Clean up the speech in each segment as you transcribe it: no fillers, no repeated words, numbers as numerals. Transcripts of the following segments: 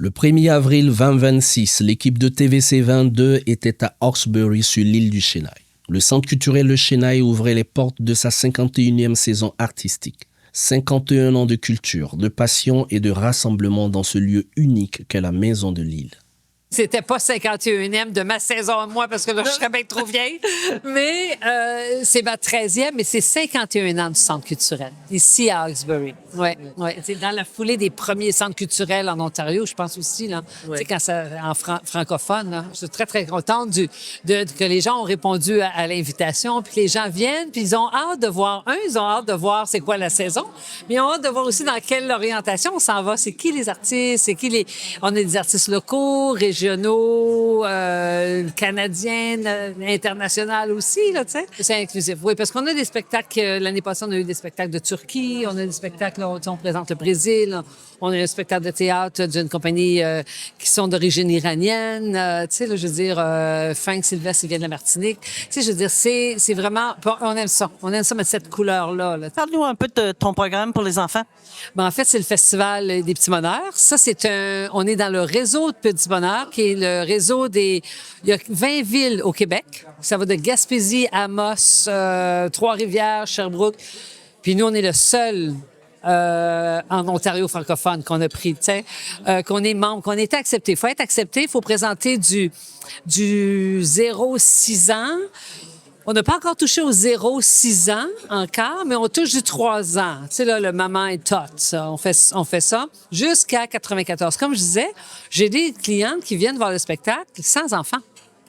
Le 1er avril 2026, l'équipe de TVC 22 était à Hawkesbury sur l'île du Chennai. Le Centre culturel Le Chennai ouvrait les portes de sa 51e saison artistique. 51 ans de culture, de passion et de rassemblement dans ce lieu unique qu'est la Maison de l'Île. C'était pas 51e de ma saison à moi, parce que là, je serais bien trop vieille. Mais c'est ma 13e, mais c'est 51 ans du Centre culturel, ici à Hawkesbury. Ouais. C'est dans la foulée des premiers centres culturels en Ontario, je pense aussi, là. Tu sais, quand ça, en francophone, là. Je suis très, très contente que les gens ont répondu à l'invitation, puis que les gens viennent, puis ils ont hâte de voir. Ils ont hâte de voir c'est quoi la saison, mais ils ont hâte de voir aussi dans quelle orientation on s'en va. C'est qui les artistes, On a des artistes locaux, régionaux, canadiennes, internationales aussi, là, tu sais. C'est inclusif, oui, parce qu'on a des spectacles, l'année passée, on a eu des spectacles de Turquie, on a des spectacles, là, on présente le Brésil, on a un spectacle de théâtre d'une compagnie qui sont d'origine iranienne, tu sais, là, je veux dire, Frank Sylvestre, il vient de la Martinique. Tu sais, je veux dire, c'est vraiment, on aime ça, mettre cette couleur-là. Là. Parle-nous un peu de ton programme pour les enfants. Ben, en fait, c'est le Festival des Petits Bonheurs. Ça, on est dans le réseau de Petits Bonheurs, qui est le réseau il y a 20 villes au Québec. Ça va de Gaspésie, Amos, Trois-Rivières, Sherbrooke. Puis nous, on est le seul en Ontario francophone qu'on a pris, tu sais, qu'on est membre, qu'on a été accepté. Il faut être accepté, il faut présenter du 0-6 ans. On n'a pas encore touché au 0-6 ans encore, mais on touche du 3 ans. Tu sais, là, le maman est tot, ça. On fait ça jusqu'à 94. Comme je disais, j'ai des clientes qui viennent voir le spectacle sans enfants.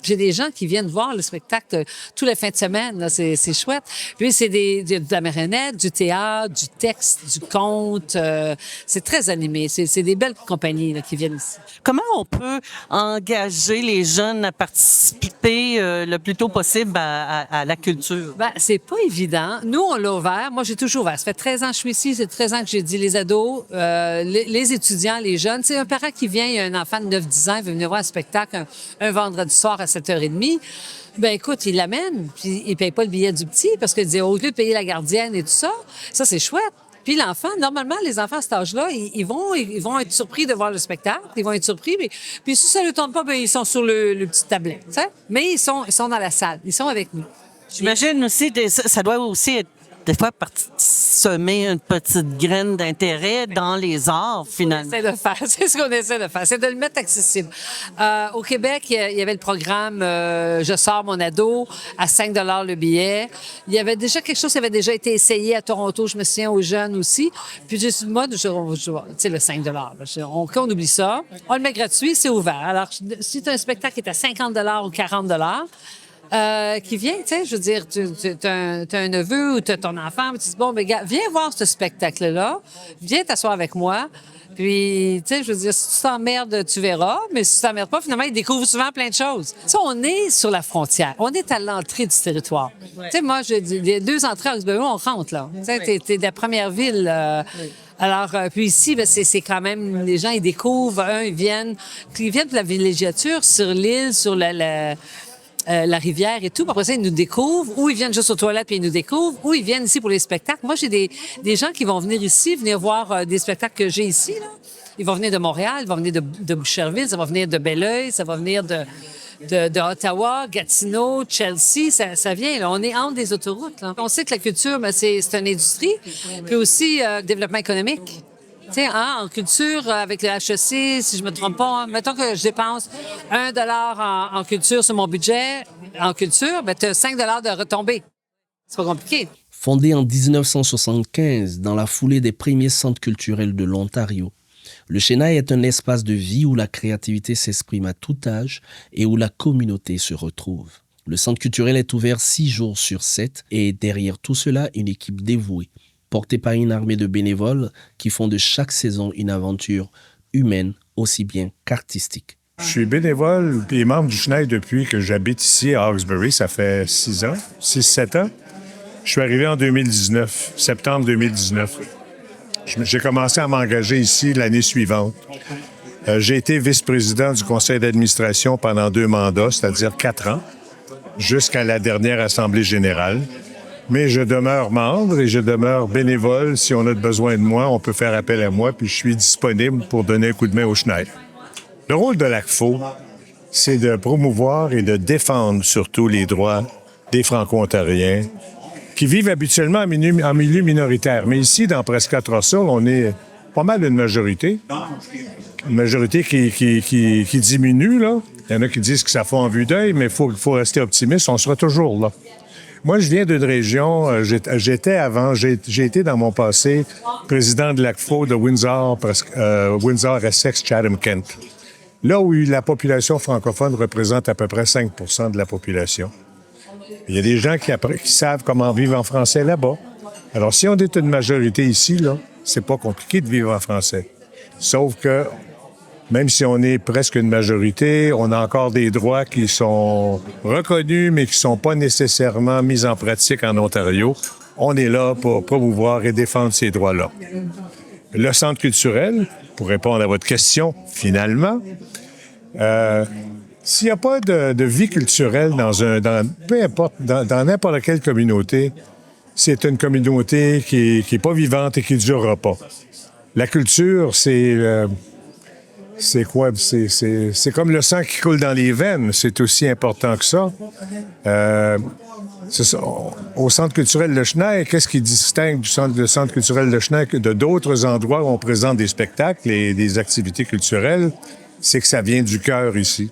J'ai des gens qui viennent voir le spectacle tous les fins de semaine. Là, c'est chouette. Puis, c'est de la marionnette, du théâtre, du texte, du conte. C'est très animé. C'est des belles compagnies là, qui viennent ici. Comment on peut engager les jeunes à participer le plus tôt possible à la culture? Ben, c'est pas évident. Nous, on l'a ouvert. Moi, j'ai toujours ouvert. Ça fait 13 ans que je suis ici. C'est 13 ans que j'ai dit les ados, les étudiants, les jeunes. Tu sais, un parent qui vient, il y a un enfant de 9-10 ans, il veut venir voir un spectacle un vendredi soir à 7h30. Ben écoute, il l'amène, puis il paye pas le billet du petit parce qu'il dit au lieu de payer la gardienne et tout ça, c'est chouette. Puis l'enfant, normalement, les enfants à cet âge-là, ils vont être surpris de voir le spectacle, ils vont être surpris, puis si ça ne leur tente pas, ben ils sont sur le petit tablette, tu sais. Mais ils sont dans la salle, ils sont avec nous. J'imagine aussi, ça doit aussi être des fois semer une petite graine d'intérêt dans les arts, finalement. C'est ce qu'on essaie de faire, c'est de le mettre accessible. Au Québec, il y avait le programme Je sors mon ado à 5 $ le billet. Il y avait déjà quelque chose qui avait déjà été essayé à Toronto, je me souviens, aux jeunes aussi. Puis tu sais, le 5 $. On oublie ça. On le met gratuit, c'est ouvert. Alors, si tu as un spectacle qui est à 50 $ ou 40 $ qui vient, tu sais, je veux dire, t'as un neveu ou t'as ton enfant, tu dis, bon, ben, gars, viens voir ce spectacle-là, viens t'asseoir avec moi, puis, tu sais, je veux dire, si tu t'emmerdes, tu verras, mais si tu t'emmerdes pas, finalement, ils découvrent souvent plein de choses. Tu sais, on est sur la frontière, on est à l'entrée du territoire. Tu sais, moi, les 2 entrées à Hawkesbury, on rentre, là. Tu sais, t'es de la première ville. Alors, puis ici, ben, c'est quand même, les gens, ils découvrent, ils viennent de la villégiature sur l'île, sur la rivière et tout. Après ça, ils nous découvrent, ou ils viennent juste aux toilettes puis ils nous découvrent, ou ils viennent ici pour les spectacles. Moi, j'ai des gens qui vont venir ici, venir voir des spectacles que j'ai ici, là. Ils vont venir de Montréal, ils vont venir de Boucherville, ça va venir de Belleuil, ça va venir de Ottawa, Gatineau, Chelsea, ça vient, là. On est entre des autoroutes, là. On sait que la culture, ben, c'est une industrie, puis aussi développement économique. Tu sais, en culture, avec le HEC, si je me trompe pas, mettons que je dépense 1 $ en culture sur mon budget, en culture, ben tu as 5 $ de retombées. C'est pas compliqué. Fondé en 1975 dans la foulée des premiers centres culturels de l'Ontario, le Chennai est un espace de vie où la créativité s'exprime à tout âge et où la communauté se retrouve. Le centre culturel est ouvert 6 jours sur 7 et derrière tout cela, une équipe dévouée, porté par une armée de bénévoles qui font de chaque saison une aventure humaine aussi bien qu'artistique. Je suis bénévole et membre du Chennai depuis que j'habite ici à Hawkesbury. Ça fait 6-7 ans. Je suis arrivé en 2019, septembre 2019. J'ai commencé à m'engager ici l'année suivante. J'ai été vice-président du conseil d'administration pendant 2 mandats, c'est-à-dire 4 ans, jusqu'à la dernière assemblée générale. Mais je demeure membre et je demeure bénévole. Si on a besoin de moi, on peut faire appel à moi, puis je suis disponible pour donner un coup de main au Chennai. Le rôle de l'ACFO, c'est de promouvoir et de défendre surtout les droits des Franco-Ontariens qui vivent habituellement en milieu minoritaire. Mais ici, dans Prescott Russell, on est pas mal une majorité. Une majorité qui diminue, là. Il y en a qui disent que ça fait en vue d'œil, mais il faut rester optimiste. On sera toujours là. Moi, je viens d'une région, j'ai été dans mon passé président de l'ACFO de Windsor, Windsor, Essex, Chatham, Kent. Là où la population francophone représente à peu près 5 de la population. Il y a des gens qui savent comment vivre en français là-bas. Alors, si on est une majorité ici, là, c'est pas compliqué de vivre en français. Sauf que, même si on est presque une majorité, on a encore des droits qui sont reconnus, mais qui ne sont pas nécessairement mis en pratique en Ontario. On est là pour promouvoir et défendre ces droits-là. Le centre culturel, pour répondre à votre question, finalement, s'il n'y a pas de vie culturelle peu importe, dans n'importe quelle communauté, c'est une communauté qui est pas vivante et qui ne durera pas. La culture, c'est quoi? C'est comme le sang qui coule dans les veines. C'est aussi important que ça. C'est ça. Au Centre culturel Le Chenaille, qu'est-ce qui distingue du Centre culturel Le Chenaille de d'autres endroits où on présente des spectacles et des activités culturelles? C'est que ça vient du cœur ici.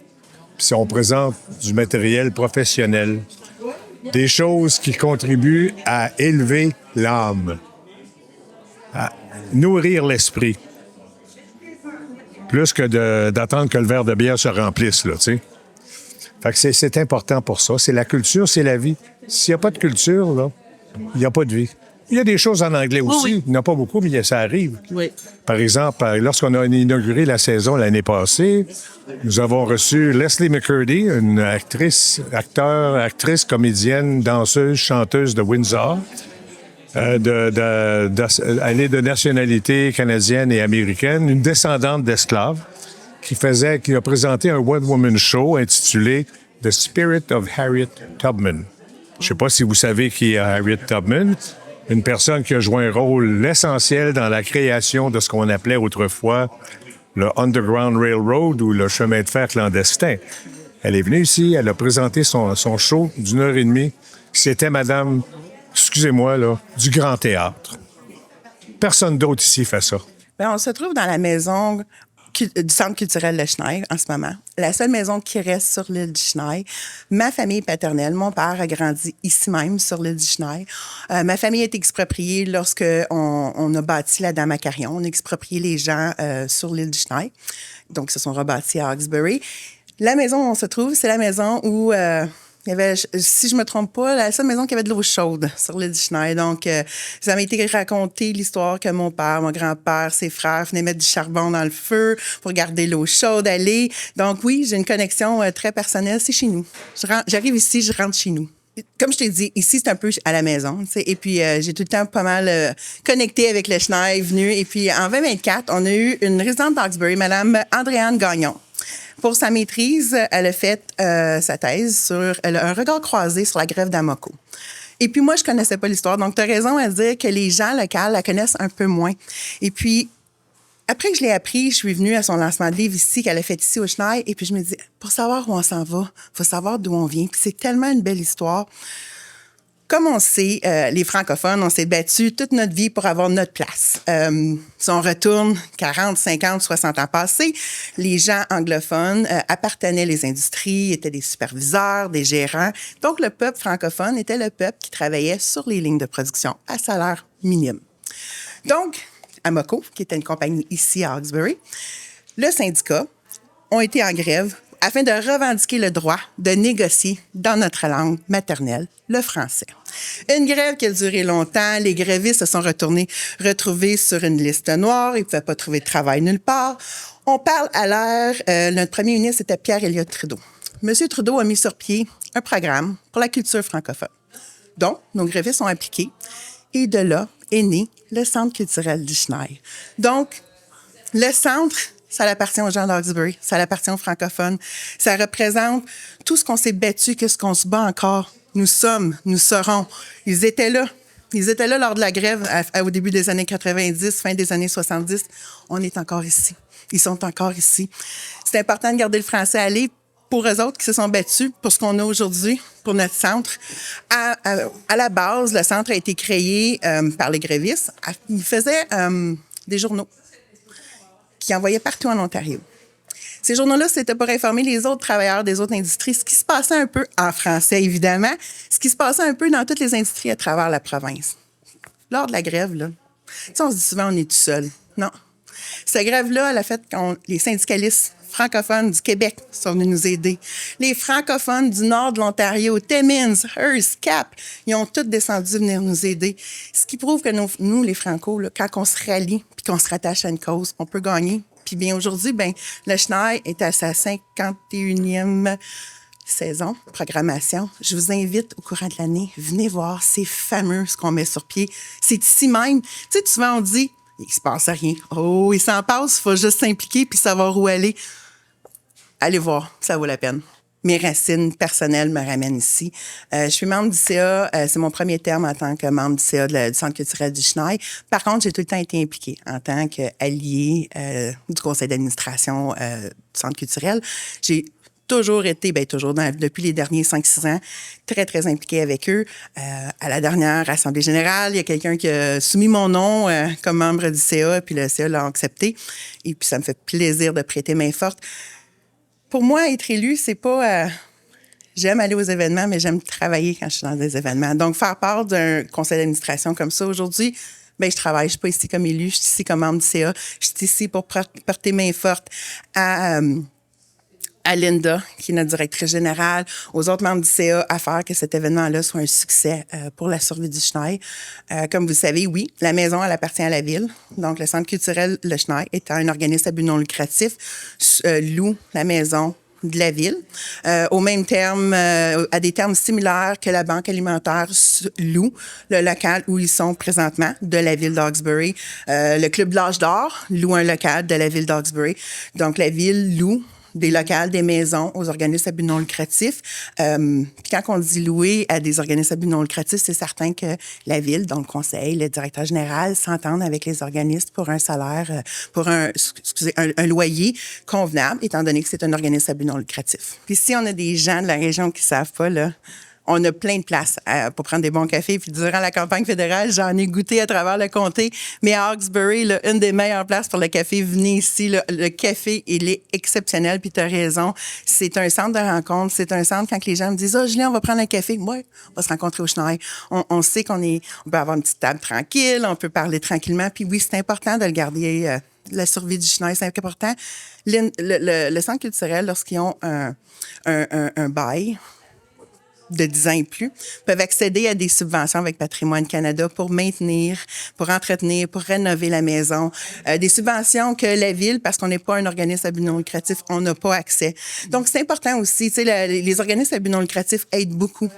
Puis on présente du matériel professionnel, des choses qui contribuent à élever l'âme, à nourrir l'esprit. Plus que d'attendre que le verre de bière se remplisse, là, tu sais. Fait que c'est important pour ça. C'est la culture, c'est la vie. S'il n'y a pas de culture, là, il n'y a pas de vie. Il y a des choses en anglais aussi. Oui. Il n'y en a pas beaucoup, mais ça arrive. Oui. Par exemple, lorsqu'on a inauguré la saison l'année passée, nous avons reçu Leslie McCurdy, une actrice, comédienne, danseuse, chanteuse de Windsor. Elle est de nationalité canadienne et américaine, une descendante d'esclaves qui a présenté un one-woman show intitulé The Spirit of Harriet Tubman. Je ne sais pas si vous savez qui est Harriet Tubman, une personne qui a joué un rôle essentiel dans la création de ce qu'on appelait autrefois le Underground Railroad ou le chemin de fer clandestin. Elle est venue ici, elle a présenté son show d'une heure et demie. C'était Madame, excusez-moi, là, du Grand Théâtre. Personne d'autre ici fait ça. Bien, on se trouve dans la maison du Centre culturel Le Chenaille en ce moment. La seule maison qui reste sur l'île du Chenaille. Ma famille paternelle, mon père a grandi ici même, sur l'île du Chenaille. Ma famille a été expropriée lorsque on a bâti la Dame à Carillon. On a exproprié les gens sur l'île du Chenaille. Donc, ils se sont rebâtis à Hawkesbury. La maison où on se trouve, c'est la maison où... il y avait, si je me trompe pas, la seule maison qui avait de l'eau chaude sur l'île du Chenaille. Donc, ça m'a été raconté l'histoire que mon père, mon grand-père, ses frères venaient mettre du charbon dans le feu pour garder l'eau chaude aller. Donc, oui, j'ai une connexion très personnelle. C'est chez nous. J'arrive ici, je rentre chez nous. Comme je t'ai dit, ici, c'est un peu à la maison. Tu sais, et puis, j'ai tout le temps pas mal connecté avec le Chenaille, venu. Et puis, en 2024, on a eu une résidente d'Hawkesbury, Mme Andréane Gagnon. Pour sa maîtrise, elle a fait sa thèse sur un regard croisé sur la grève d'Amoco. Et puis moi, je connaissais pas l'histoire, donc tu as raison à dire que les gens locaux la connaissent un peu moins. Et puis, après que je l'ai appris, je suis venue à son lancement de livre ici, qu'elle a fait ici au Chenaille, et puis je me dis, pour savoir où on s'en va, il faut savoir d'où on vient. Puis c'est tellement une belle histoire. Comme on sait, les francophones, on s'est battus toute notre vie pour avoir notre place. Si on retourne 40, 50, 60 ans passés, les gens anglophones appartenaient les industries, étaient des superviseurs, des gérants. Donc, le peuple francophone était le peuple qui travaillait sur les lignes de production à salaire minime. Donc, Amoco, qui était une compagnie ici à Hawkesbury, le syndicat ont été en grève afin de revendiquer le droit de négocier dans notre langue maternelle, le français. Une grève qui a duré longtemps. Les grévistes se sont retrouvés sur une liste noire. Ils ne pouvaient pas trouver de travail nulle part. On parle à l'ère, notre premier ministre, c'était Pierre Elliott Trudeau. Monsieur Trudeau a mis sur pied un programme pour la culture francophone. Donc, nos grévistes sont impliqués. Et de là est né le Centre culturel du Chenaille. Donc, le centre... ça appartient aux gens d'Hawkesbury, ça appartient aux francophones. Ça représente tout ce qu'on s'est battu, que ce qu'on se bat encore. Nous sommes, nous serons. Ils étaient là. Ils étaient là lors de la grève au début des années 90, fin des années 70. On est encore ici. Ils sont encore ici. C'est important de garder le français à aller pour eux autres qui se sont battus pour ce qu'on a aujourd'hui, pour notre centre. À la base, le centre a été créé par les grévistes. Ils faisaient des journaux qu'ils envoyaient partout en Ontario. Ces journaux-là, c'était pour informer les autres travailleurs des autres industries, ce qui se passait un peu, en français évidemment, ce qui se passait un peu dans toutes les industries à travers la province. Lors de la grève, là, tu sais, on se dit souvent on est tout seul. Non. Cette grève-là, elle a fait que les syndicalistes francophones du Québec sont venus nous aider. Les francophones du nord de l'Ontario, Timmins, Hearst, Cap, ils ont tous descendu venir nous aider. Ce qui prouve que nous les Franco, là, quand on se rallie puis qu'on se rattache à une cause, on peut gagner. Puis bien aujourd'hui, le Chenail est à sa 51e saison, programmation. Je vous invite au courant de l'année, venez voir, c'est fameux ce qu'on met sur pied. C'est ici même. Tu sais, souvent on dit, il se passe rien. Oh, il s'en passe, il faut juste s'impliquer puis savoir où aller. Allez voir, ça vaut la peine. Mes racines personnelles me ramènent ici. Je suis membre du CA, c'est mon premier terme en tant que membre du CA du Centre culturel du Chenail. Par contre, j'ai tout le temps été impliquée en tant qu'alliée du conseil d'administration du Centre culturel. J'ai toujours été, depuis les derniers 5-6 ans, très, très impliquée avec eux. À la dernière Assemblée générale, il y a quelqu'un qui a soumis mon nom comme membre du CA, puis le CA l'a accepté. Et puis, ça me fait plaisir de prêter main forte. Pour moi, être élu, c'est pas... j'aime aller aux événements, mais j'aime travailler quand je suis dans des événements. Donc, faire part d'un conseil d'administration comme ça, aujourd'hui, je travaille. Je suis pas ici comme élu, je suis ici comme membre du CA. Je suis ici pour porter main forte à Linda, qui est notre directrice générale, aux autres membres du CA, à faire que cet événement-là soit un succès pour la survie du Chenail. Comme vous le savez, oui, la maison, elle appartient à la ville. Donc, le Centre culturel Le Chenail, étant un organisme à but non lucratif, loue la maison de la ville, au même terme, à des termes similaires que la Banque alimentaire loue le local où ils sont présentement de la ville d'Hawkesbury. Le Club de l'Âge d'Or loue un local de la ville d'Hawkesbury. Donc, la ville loue des locales, des maisons aux organismes à but non lucratif. Puis quand on dit louer à des organismes à but non lucratif, c'est certain que la ville, donc le conseil, le directeur général, s'entendent avec les organismes pour un salaire, pour un loyer convenable, étant donné que c'est un organisme à but non lucratif. Puis si on a des gens de la région qui ne savent pas, là, on a plein de places pour prendre des bons cafés. Puis durant la campagne fédérale, j'en ai goûté à travers le comté. Mais à Hawkesbury, là, une des meilleures places pour le café, venez ici. Là, le café, il est exceptionnel. Puis tu as raison. C'est un centre de rencontre. C'est un centre quand les gens me disent « Ah, Julien, on va prendre un café. » Oui, on va se rencontrer au Chenail. On sait on peut avoir une petite table tranquille. On peut parler tranquillement. Puis oui, c'est important de le garder. La survie du Chenail, c'est important. Le centre culturel, lorsqu'ils ont un bail de 10 ans et plus, peuvent accéder à des subventions avec Patrimoine Canada pour maintenir, pour entretenir, pour rénover la maison. Des subventions que la ville, parce qu'on n'est pas un organisme à but non lucratif, on n'a pas accès. Donc, c'est important aussi. Tu sais, les organismes à but non lucratif aident beaucoup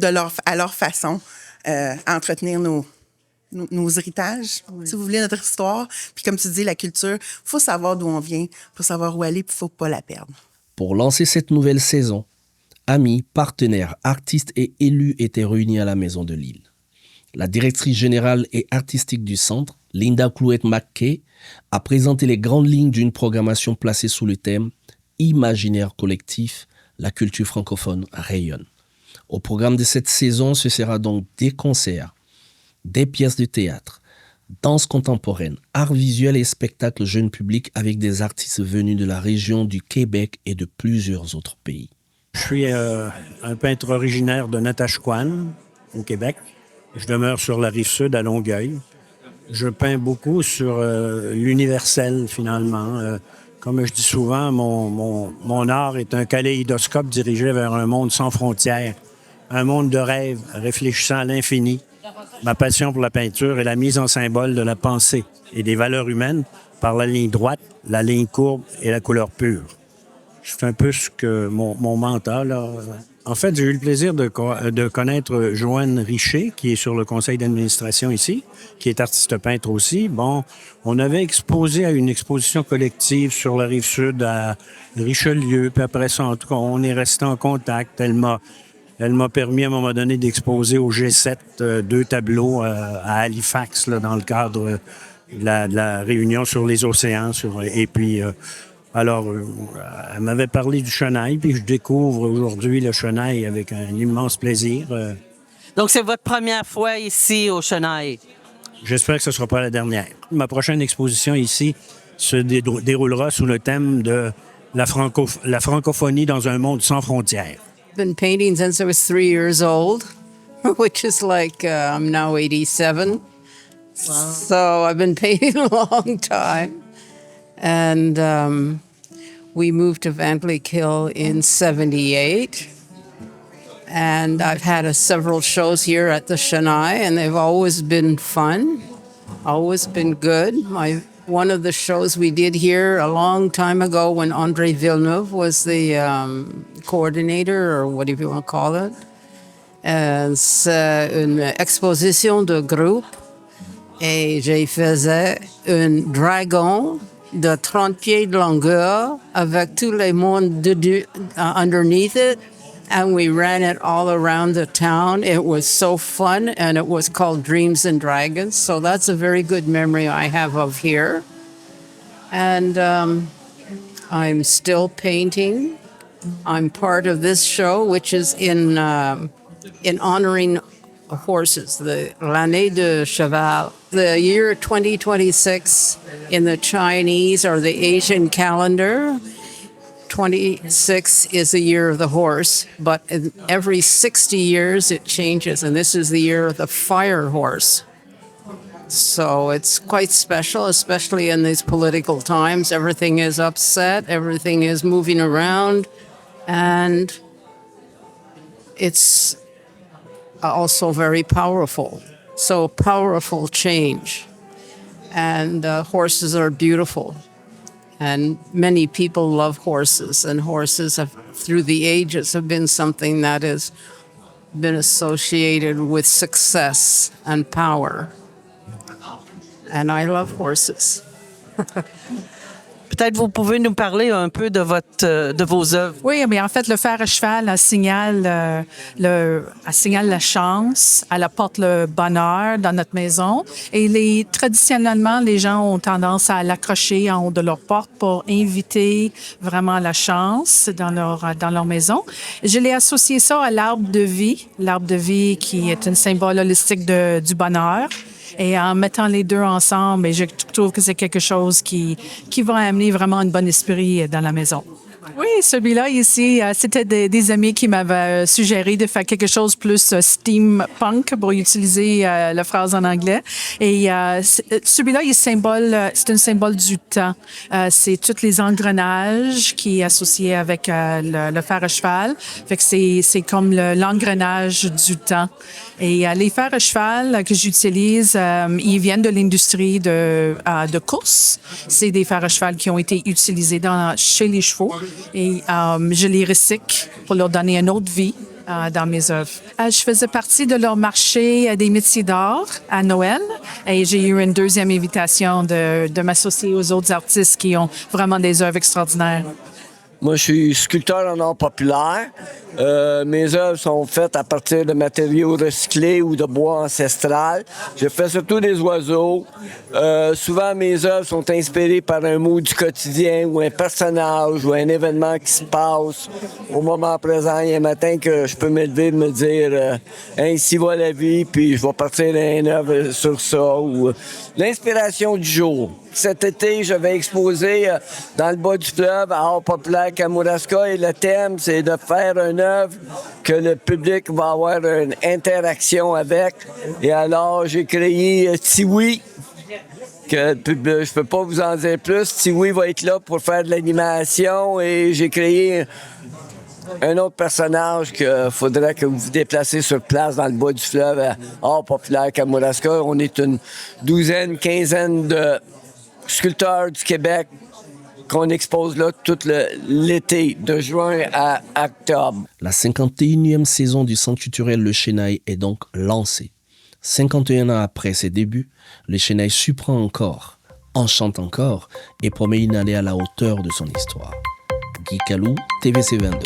à leur façon à entretenir nos héritages, oui. Si vous voulez, notre histoire. Puis comme tu dis, la culture, il faut savoir d'où on vient, il faut savoir où aller, puis il ne faut pas la perdre. Pour lancer cette nouvelle saison, amis, partenaires, artistes et élus étaient réunis à la Maison de l'Île. La directrice générale et artistique du centre, Linda Clouet-McKay, a présenté les grandes lignes d'une programmation placée sous le thème « Imaginaire collectif, la culture francophone rayonne ». Au programme de cette saison, ce sera donc des concerts, des pièces de théâtre, danse contemporaine, art visuel et spectacles jeunes publics avec des artistes venus de la région du Québec et de plusieurs autres pays. Je suis un peintre originaire de Natashquan, au Québec. Je demeure sur la Rive-Sud, à Longueuil. Je peins beaucoup sur l'universel, finalement. Comme je dis souvent, mon art est un kaléidoscope dirigé vers un monde sans frontières, un monde de rêves, réfléchissant à l'infini. Ma passion pour la peinture est la mise en symbole de la pensée et des valeurs humaines par la ligne droite, la ligne courbe et la couleur pure. C'est un peu ce que mon mentor, là. En fait, j'ai eu le plaisir de connaître Joanne Richer, qui est sur le conseil d'administration ici, qui est artiste peintre aussi. Bon, on avait exposé à une exposition collective sur la Rive-Sud à Richelieu, puis après ça, en tout cas, on est resté en contact. Elle m'a permis à un moment donné d'exposer au G7 2 tableaux à Halifax, là, dans le cadre de la réunion sur les océans. Et puis, alors, elle m'avait parlé du Chenail, puis je découvre aujourd'hui le Chenail avec un immense plaisir. Donc, c'est votre première fois ici au Chenail. J'espère que ce ne sera pas la dernière. Ma prochaine exposition ici se déroulera sous le thème de la francophonie dans un monde sans frontières. Been painting since I was 3 years old, which is like I'm now 87. So I've been painting a long time. And we moved to Van Vliet Hill in 78. And I've had several shows here at the Chennai, and they've always been fun, always been good. One of the shows we did here a long time ago when André Villeneuve was the coordinator, or whatever you want to call it. C'est une exposition de groupe et j'ai fait un dragon de 30 pieds de longueur avec tous les mondes underneath it. And we ran it all around the town. It was so fun, and it was called Dreams and Dragons. So that's a very good memory I have of here. And I'm still painting. I'm part of this show, which is in honoring horses, l'année de cheval. The year 2026 in the Chinese or the Asian calendar, 26 is the year of the horse, but every 60 years it changes, and this is the year of the fire horse. So it's quite special, especially in these political times. Everything is upset, everything is moving around, and it's also very powerful. So powerful change. And horses are beautiful. And many people love horses, and horses have, through the ages, have been something that has been associated with success and power. And I love horses. Peut-être vous pouvez nous parler un peu de vos œuvres. Oui, mais en fait, le fer à cheval elle signale la chance, elle apporte le bonheur dans notre maison. Et traditionnellement, les gens ont tendance à l'accrocher en haut de leur porte pour inviter vraiment la chance dans leur maison. Je l'ai associé ça à l'arbre de vie qui est un symbole holistique du bonheur. Et en mettant les deux ensemble, je trouve que c'est quelque chose qui va amener vraiment un bon esprit dans la maison. Oui, celui-là ici, c'était des amis qui m'avaient suggéré de faire quelque chose plus steampunk pour utiliser la phrase en anglais. Et celui-là, c'est un symbole du temps. C'est tous les engrenages qui est associé avec le fer à cheval. Fait que c'est comme l'engrenage du temps. Et les fers à cheval que j'utilise, ils viennent de l'industrie de course. C'est des fers à cheval qui ont été utilisés chez les chevaux. Et je les recycle pour leur donner une autre vie dans mes œuvres. Je faisais partie de leur marché des métiers d'art à Noël et j'ai eu une deuxième invitation de m'associer aux autres artistes qui ont vraiment des œuvres extraordinaires. Moi, je suis sculpteur en art populaire. Mes œuvres sont faites à partir de matériaux recyclés ou de bois ancestral. Je fais surtout des oiseaux. Souvent, mes œuvres sont inspirées par un mot du quotidien ou un personnage ou un événement qui se passe au moment présent. Il y a un matin que je peux me lever et me dire ainsi va la vie, puis je vais partir une œuvre sur ça. Ou l'inspiration du jour. Cet été, je vais exposer dans le bas du fleuve à Art populaire Kamouraska et le thème, c'est de faire une œuvre que le public va avoir une interaction avec. Et alors, j'ai créé Tiwi, que je peux pas vous en dire plus. Tiwi va être là pour faire de l'animation et j'ai créé un autre personnage qu'il faudrait que vous vous déplacez sur place dans le bas du fleuve à Art populaire Kamouraska. On est une quinzaine de sculpteurs du Québec qu'on expose là tout l'été, de juin à octobre. La 51e saison du Centre culturel Le Chenail est donc lancée. 51 ans après ses débuts, Le Chenail surprend encore, enchante encore et promet une allée à la hauteur de son histoire. Guy Calou, TVC 22.